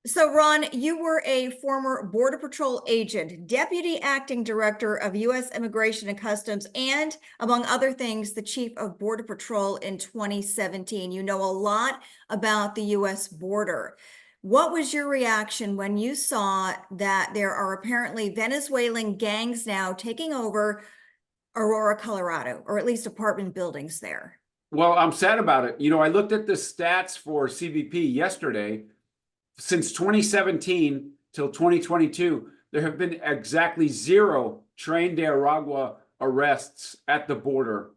So, Ron, you were a former Border Patrol agent, Deputy Acting Director of U.S. Immigration and Customs, and, among other things, the Chief of Border Patrol in 2017. You know a lot about the U.S. border. What was your reaction when you saw that there are apparently Venezuelan gangs now taking over Aurora, Colorado, or at least apartment buildings there? Well, I'm sad about it. I looked at the stats for CBP yesterday. Since 2017 till 2022, there have been exactly 0 Tren de Aragua arrests at the border.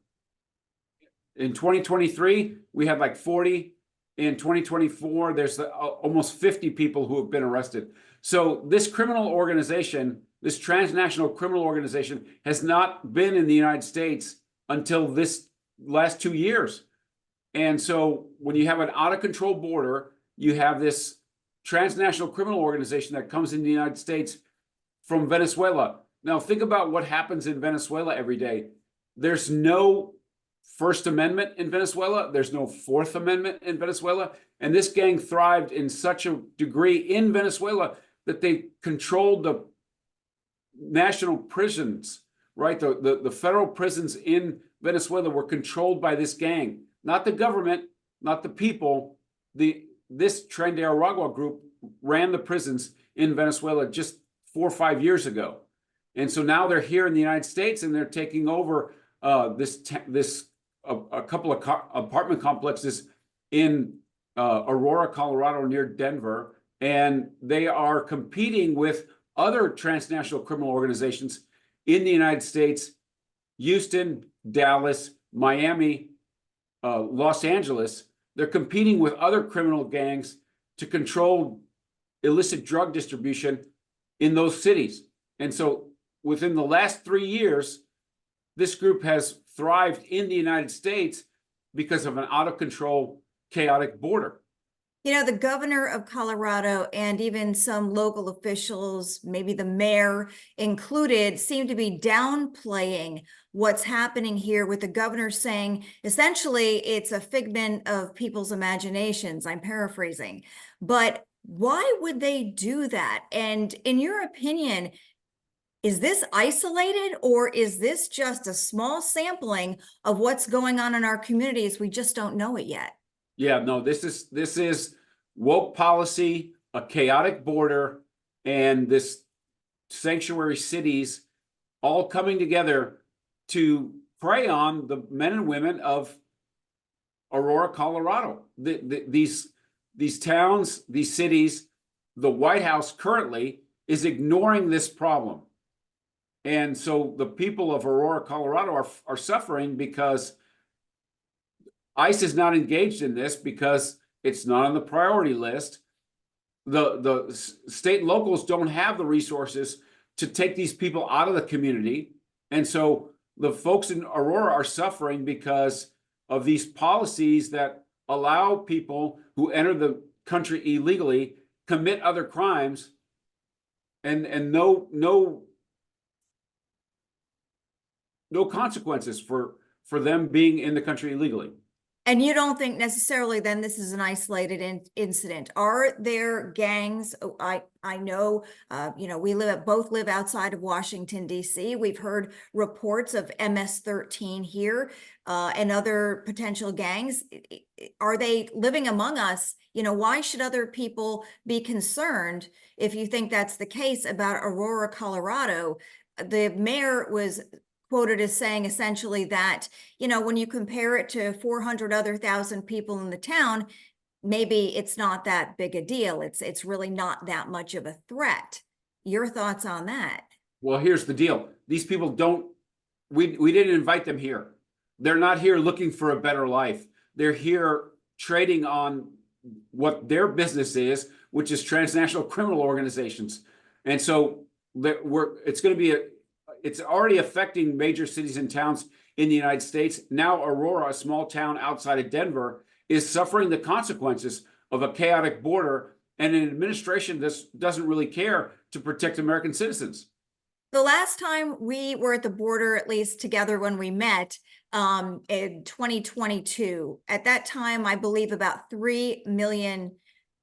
In 2023, we had like 40. In 2024, there's almost 50 people who have been arrested. So this criminal organization, this transnational criminal organization, has not been in the United States until this last 2 years. And so when you have an out-of-control border, you have this transnational criminal organization that comes in the United States from Venezuela. Now, think about what happens in Venezuela every day. There's no First Amendment in Venezuela. There's no Fourth Amendment in Venezuela. And this gang thrived in such a degree in Venezuela that they controlled the national prisons, right? The federal prisons in Venezuela were controlled by this gang, not the government, not the people. This Tren de Aragua group ran the prisons in Venezuela just 4 or 5 years ago. And so now they're here in the United States and they're taking over a couple of apartment complexes in Aurora, Colorado, near Denver. And they are competing with other transnational criminal organizations in the United States: Houston, Dallas, Miami, Los Angeles. They're competing with other criminal gangs to control illicit drug distribution in those cities. And so within the last 3 years, this group has thrived in the United States because of an out-of-control, chaotic border. You know, the governor of Colorado and even some local officials, maybe the mayor included, seem to be downplaying what's happening here, with the governor saying essentially it's a figment of people's imaginations. I'm paraphrasing. But why would they do that? And in your opinion, is this isolated, or is this just a small sampling of what's going on in our communities? We just don't know it yet. Yeah, no, this is woke policy, a chaotic border, and this sanctuary cities all coming together to prey on the men and women of Aurora, Colorado. These towns, these cities, the White House currently is ignoring this problem. And so the people of Aurora, Colorado are suffering because ICE is not engaged in this, because it's not on the priority list. The state and locals don't have the resources to take these people out of the community. And so the folks in Aurora are suffering because of these policies that allow people who enter the country illegally commit other crimes and no consequences for them being in the country illegally. And you don't think necessarily then this is an isolated incident? Are there gangs? Oh, I know, we both live outside of Washington, D.C. We've heard reports of MS-13 here and other potential gangs. Are they living among us? Why should other people be concerned if you think that's the case about Aurora, Colorado? The mayor was quoted as saying essentially that, when you compare it to 400 other thousand people in the town, maybe it's not that big a deal. It's really not that much of a threat. Your thoughts on that? Well, here's the deal. These people we didn't invite them here. They're not here looking for a better life. They're here trading on what their business is, which is transnational criminal organizations. And so it's already affecting major cities and towns in the United States. Now Aurora, a small town outside of Denver, is suffering the consequences of a chaotic border and an administration that doesn't really care to protect American citizens. The last time we were at the border, at least together when we met in 2022, at that time, I believe about 3 million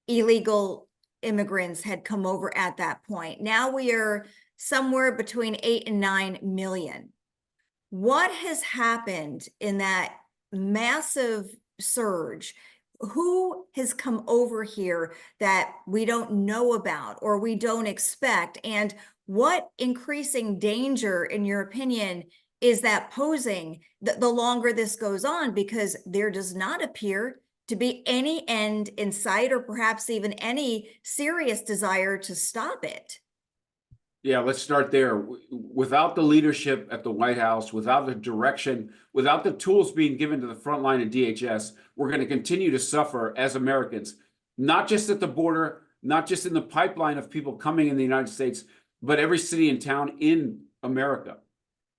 illegal immigrants had come over at that point. Now we are somewhere between 8 and 9 million. What has happened in that massive surge? Who has come over here that we don't know about or we don't expect? And what increasing danger, in your opinion, is that posing the longer this goes on? Because there does not appear to be any end in sight, or perhaps even any serious desire to stop it. Yeah, let's start there. Without the leadership at the White House, without the direction, without the tools being given to the front line of DHS, we're going to continue to suffer as Americans, not just at the border, not just in the pipeline of people coming in the United States, but every city and town in America.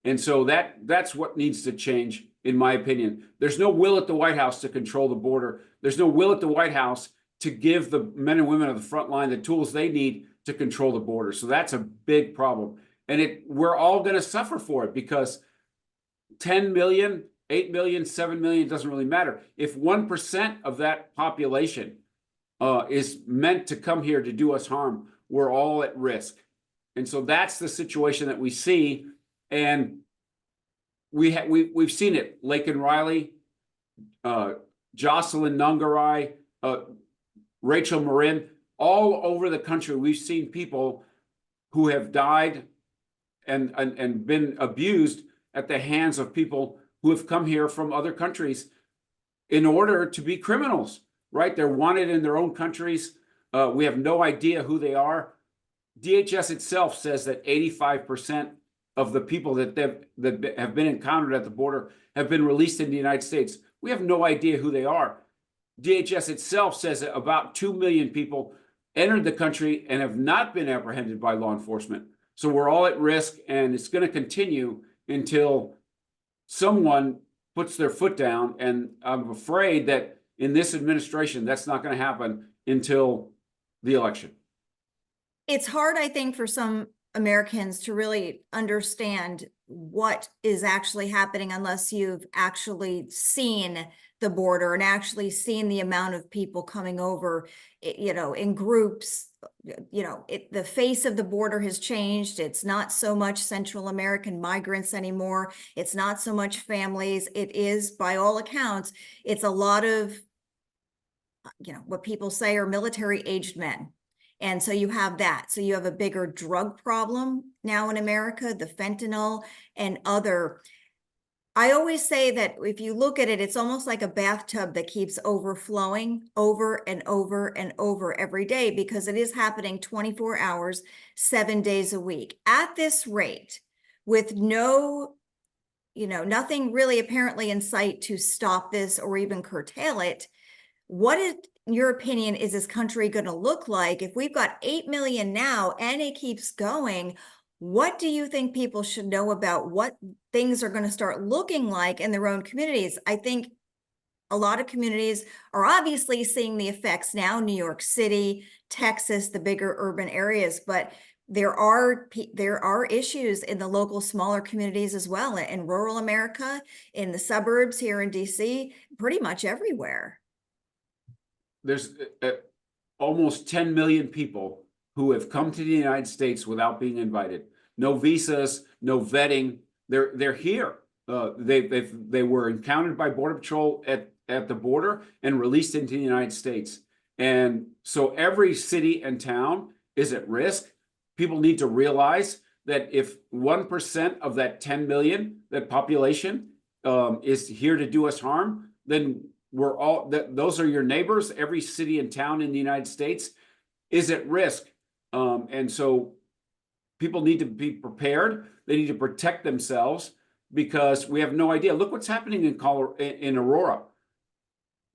And so that's what needs to change, in my opinion. There's no will at the White House to control the border. There's no will at the White House to give the men and women of the front line the tools they need to control the border. So that's a big problem. And we're all going to suffer for it, because 10 million, 8 million, 7 million, doesn't really matter. If 1% of that population is meant to come here to do us harm, we're all at risk. And so that's the situation that we see. And we've seen it. Laken Riley, Jocelyn Nungarai, Rachel Marin, all over the country. We've seen people who have died and been abused at the hands of people who have come here from other countries in order to be criminals, right? They're wanted in their own countries. We have no idea who they are. DHS itself says that 85% of the people that have been encountered at the border have been released in the United States. We have no idea who they are. DHS itself says that about 2 million people entered the country and have not been apprehended by law enforcement. So we're all at risk, and it's going to continue until someone puts their foot down. And I'm afraid that in this administration, that's not going to happen until the election. It's hard, I think, for some Americans to really understand what is actually happening unless you've actually seen the border and actually seen the amount of people coming over, in groups. The face of the border has changed. It's not so much Central American migrants anymore. It's not so much families. It is, by all accounts, it's a lot of, what people say are military-aged men. And so you have that. So you have a bigger drug problem now in America, the fentanyl and other. I always say that if you look at it, it's almost like a bathtub that keeps overflowing over and over and over every day, because it is happening 24 hours, 7 days a week. At this rate, with no, nothing really apparently in sight to stop this or even curtail it, what is your opinion, is this country going to look like if we've got 8 million now and it keeps going? What do you think people should know about what things are going to start looking like in their own communities? I think a lot of communities are obviously seeing the effects now, New York City, Texas, the bigger urban areas, but there are issues in the local smaller communities as well, in rural America, in the suburbs here in DC, pretty much everywhere. There's almost 10 million people who have come to the United States without being invited. No visas, no vetting. They're here. They were encountered by Border Patrol at the border and released into the United States. And so every city and town is at risk. People need to realize that if 1% of that 10 million, that population, is here to do us harm, then those are your neighbors. Every city and town in the United States is at risk. And so people need to be prepared. They need to protect themselves, because we have no idea. Look what's happening in Aurora.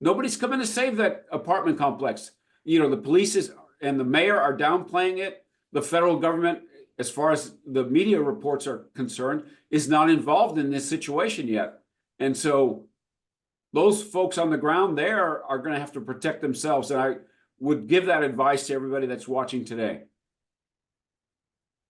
Nobody's coming to save that apartment complex. The police and the mayor are downplaying it. The federal government, as far as the media reports are concerned, is not involved in this situation yet. And so those folks on the ground there are going to have to protect themselves. And I would give that advice to everybody that's watching today.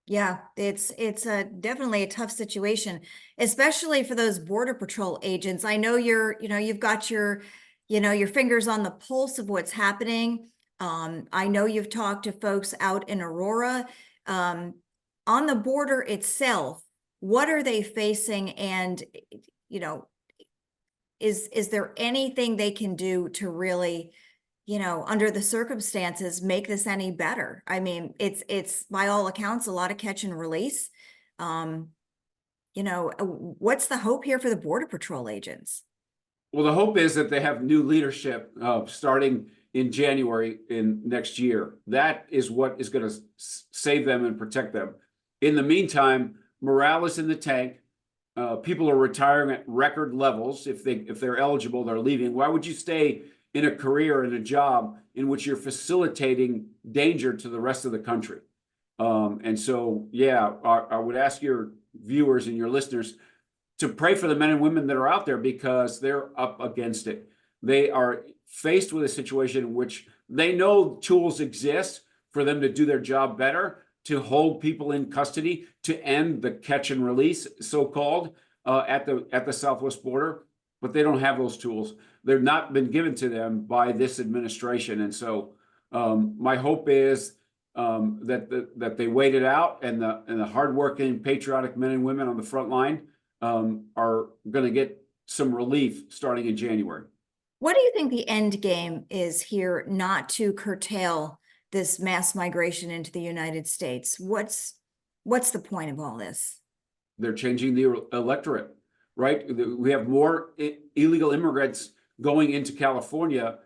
Yeah, it's definitely a tough situation, especially for those Border Patrol agents. I know you've got your fingers on the pulse of what's happening. I know you've talked to folks out in Aurora. On the border itself, what are they facing? And, you know, is there anything they can do to really, under the circumstances, make this any better? I mean, it's by all accounts, a lot of catch and release. What's the hope here for the Border Patrol agents? Well, the hope is that they have new leadership starting in January in next year. That is what is going to save them and protect them. In the meantime, morale is in the tank. People are retiring at record levels. If they're eligible, they're leaving. Why would you stay in a career, in a job in which you're facilitating danger to the rest of the country? And so, yeah, I would ask your viewers and your listeners to pray for the men and women that are out there, because they're up against it. They are faced with a situation in which they know tools exist for them to do their job better, to hold people in custody, to end the catch and release, so-called, at the southwest border, but they don't have those tools. They've not been given to them by this administration, and so my hope is that they wait it out, and the hardworking, patriotic men and women on the front line are going to get some relief starting in January. What do you think the end game is here, not to curtail this mass migration into the United States? What's the point of all this? They're changing the electorate, right? We have more illegal immigrants going into California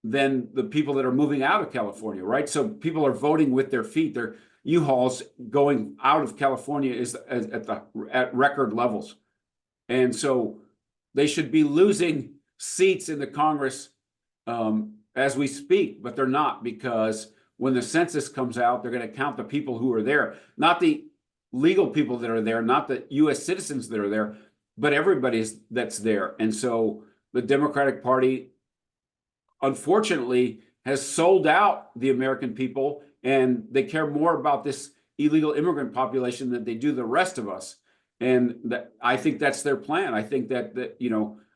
than the people that are moving out of California, right? So people are voting with their feet. Their U-Hauls going out of California is at record levels. And so they should be losing seats in the Congress as we speak, but they're not, because when the census comes out, they're going to count the people who are there, not the legal people that are there, not the U.S. citizens that are there, but everybody that's there. And so the Democratic Party, unfortunately, has sold out the American people, and they care more about this illegal immigrant population than they do the rest of us. And I think that's their plan. I think that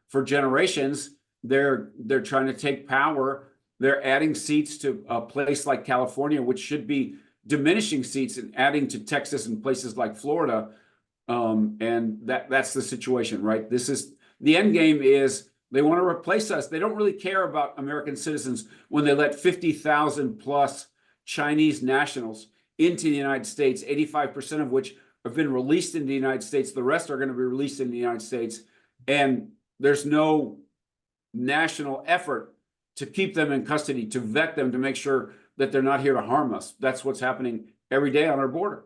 for generations, they're trying to take power. They're adding seats to a place like California, which should be diminishing seats, and adding to Texas and places like Florida. And that's the situation, right? This is the end game. Is they want to replace us. They don't really care about American citizens when they let 50,000 plus Chinese nationals into the United States, 85% of which have been released in the United States. The rest are going to be released in the United States. And there's no national effort to keep them in custody, to vet them, to make sure that they're not here to harm us. That's what's happening every day on our border.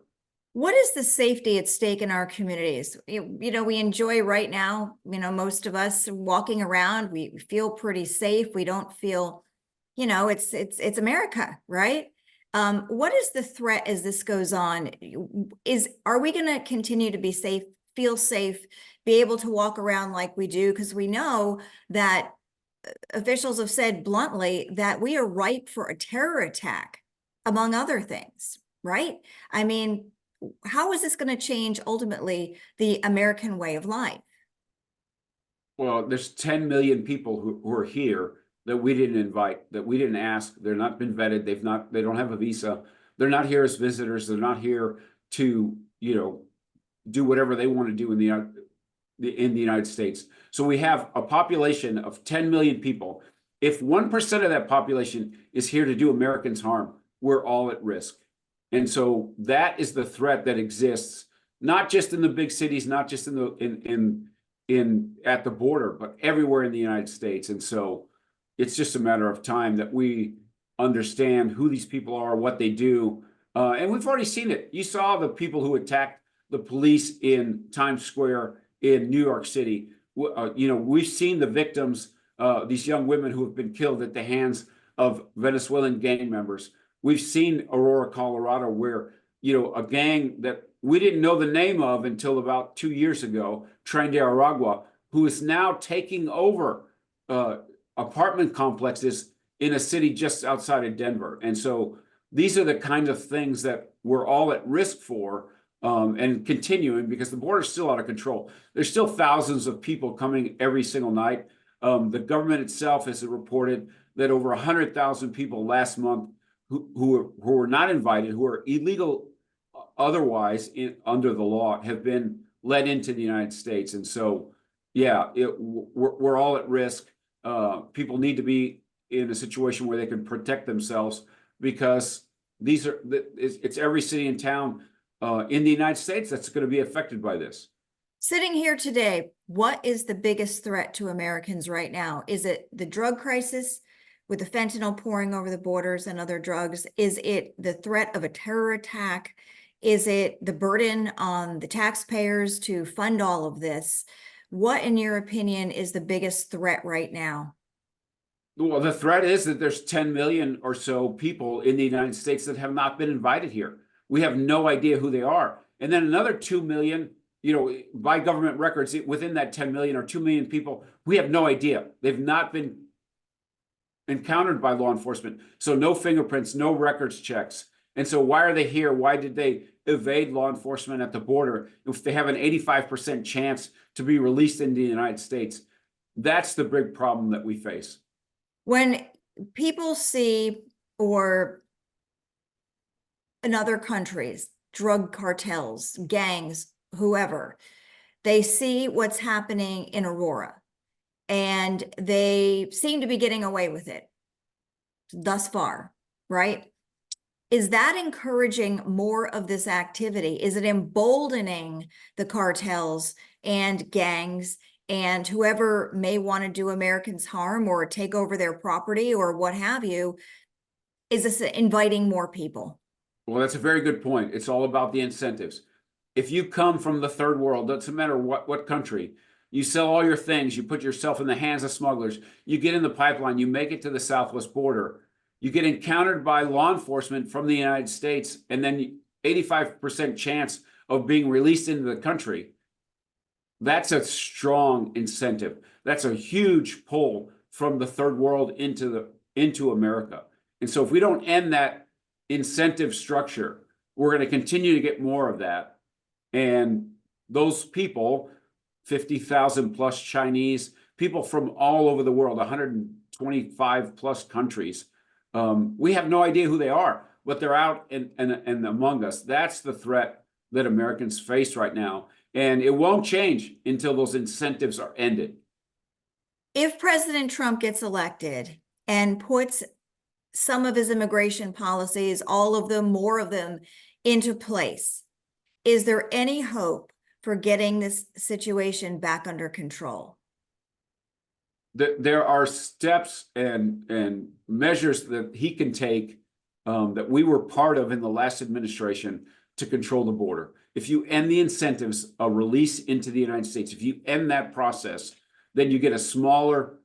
What is the safety at stake in our communities? We enjoy right now, most of us walking around, we feel pretty safe. We don't feel, it's America, right? What is the threat as this goes on? Are we going to continue to be safe, feel safe, be able to walk around like we do? Because we know that officials have said bluntly that we are ripe for a terror attack, among other things, right? I mean, how is this going to change ultimately the American way of life? Well, there's 10 million people who are here that we didn't invite, that we didn't ask. They're not been vetted. They don't have a visa. They're not here as visitors. They're not here to, do whatever they want to do in the United States. So we have a population of 10 million people. If 1% of that population is here to do Americans harm, we're all at risk. And so that is the threat that exists, not just in the big cities, not just at the border, but everywhere in the United States. And so it's just a matter of time that we understand who these people are, what they do. And we've already seen it. You saw the people who attacked the police in Times Square in New York City. We've seen the victims, these young women who have been killed at the hands of Venezuelan gang members. We've seen Aurora, Colorado, where, a gang that we didn't know the name of until about 2 years ago, Tren de Aragua, who is now taking over apartment complexes in a city just outside of Denver. And so these are the kind of things that we're all at risk for, and continuing, because the border is still out of control. There's still thousands of people coming every single night. The government itself has reported that over 100,000 people last month who were not invited, who are illegal otherwise under the law, have been let into the United States. And so, yeah, we're all at risk. People need to be in a situation where they can protect themselves, because it's every city and town in the United States that's going to be affected by this. Sitting here today, what is the biggest threat to Americans right now? Is it the drug crisis with the fentanyl pouring over the borders and other drugs? Is it the threat of a terror attack? Is it the burden on the taxpayers to fund all of this? What, in your opinion, is the biggest threat right now? Well, the threat is that there's 10 million or so people in the United States that have not been invited here. We have no idea who they are. And then another 2 million, by government records, within that 10 million or 2 million people, we have no idea. They've not been encountered by law enforcement. So no fingerprints, no records checks. And so why are they here? Why did they evade law enforcement at the border if they have an 85% chance to be released into the United States? That's the big problem that we face. When people see, or in other countries, drug cartels, gangs, whoever, they see what's happening in Aurora, and they seem to be getting away with it thus far, right? Is that encouraging more of this activity? Is it emboldening the cartels and gangs and whoever may want to do Americans harm or take over their property or what have you? Is this inviting more people? Well, that's a very good point. It's all about the incentives. If you come from the third world, doesn't matter what country, you sell all your things, you put yourself in the hands of smugglers, you get in the pipeline, you make it to the southwest border, you get encountered by law enforcement from the United States, and then 85% chance of being released into the country. That's a strong incentive. That's a huge pull from the third world into America. And so if we don't end that incentive structure, we're going to continue to get more of that. And those people, 50,000 plus Chinese, people from all over the world, 125 plus countries, we have no idea who they are, but they're out and among us. That's the threat that Americans face right now. And it won't change until those incentives are ended. If President Trump gets elected and puts some of his immigration policies, all of them, more of them, into place, is there any hope for getting this situation back under control? There are steps and measures that he can take that we were part of in the last administration to control the border. If you end the incentives of release into the United States, if you end that process, then you get a smaller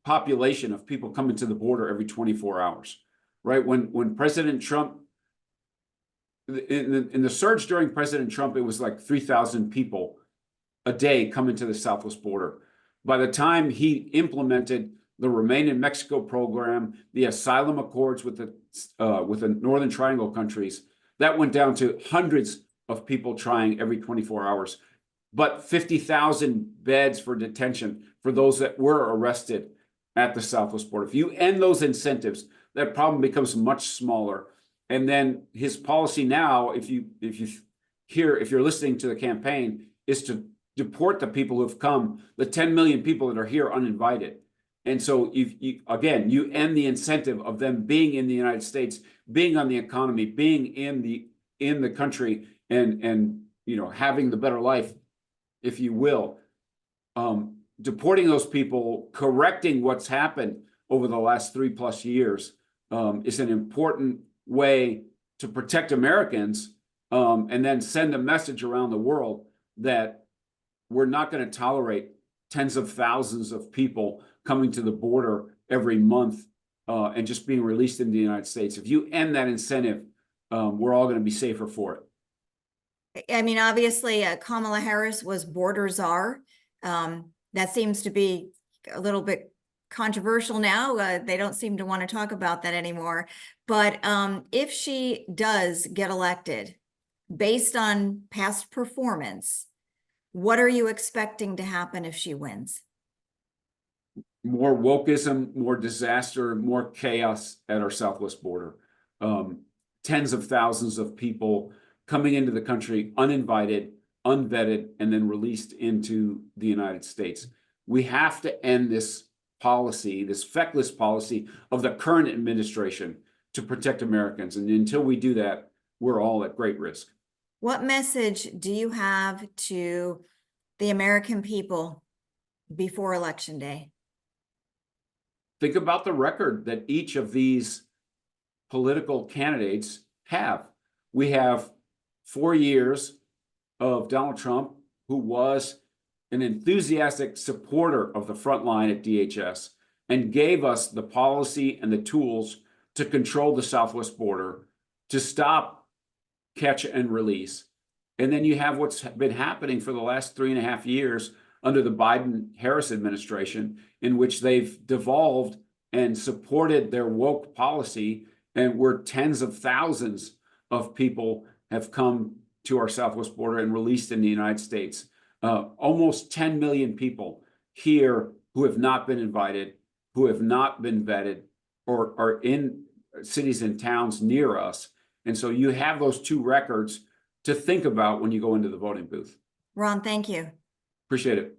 population of people coming to the border every 24 hours, right? When President Trump, in the surge during President Trump, it was like 3,000 people a day coming to the southwest border. By the time he implemented the Remain in Mexico program, the asylum accords with the Northern Triangle countries, that went down to hundreds of people trying every 24 hours, but 50,000 beds for detention for those that were arrested at the southwest border. If you end those incentives, that problem becomes much smaller. And then his policy now, if you're listening to the campaign, is to deport the people who have come, the 10 million people that are here uninvited. And so you end the incentive of them being in the United States, being on the economy, being in the country, and having the better life, if you will. Deporting those people, correcting what's happened over the last 3+ years, is an important way to protect Americans, and then send a message around the world that we're not going to tolerate tens of thousands of people coming to the border every month and just being released into the United States. If you end that incentive, we're all going to be safer for it. I mean, obviously, Kamala Harris was border czar. That seems to be a little bit controversial now. They don't seem to want to talk about that anymore. But if she does get elected, based on past performance, what are you expecting to happen if she wins? more wokeism, more disaster, more chaos at our southwest border. Tens of thousands of people coming into the country uninvited, unvetted, and then released into the United States. We have to end this policy, this feckless policy of the current administration to protect Americans. And until we do that, we're all at great risk. What message do you have to the American people before Election Day? Think about the record that each of these political candidates have. We have 4 years of Donald Trump, who was an enthusiastic supporter of the front line at DHS and gave us the policy and the tools to control the southwest border, to stop catch and release. And then you have what's been happening for the last 3.5 years under the Biden-Harris administration, in which they've devolved and supported their woke policy, and where tens of thousands of people have come to our southwest border and released in the United States. Almost 10 million people here who have not been invited, who have not been vetted, or are in cities and towns near us. And so you have those two records to think about when you go into the voting booth. Ron, thank you. Appreciate it.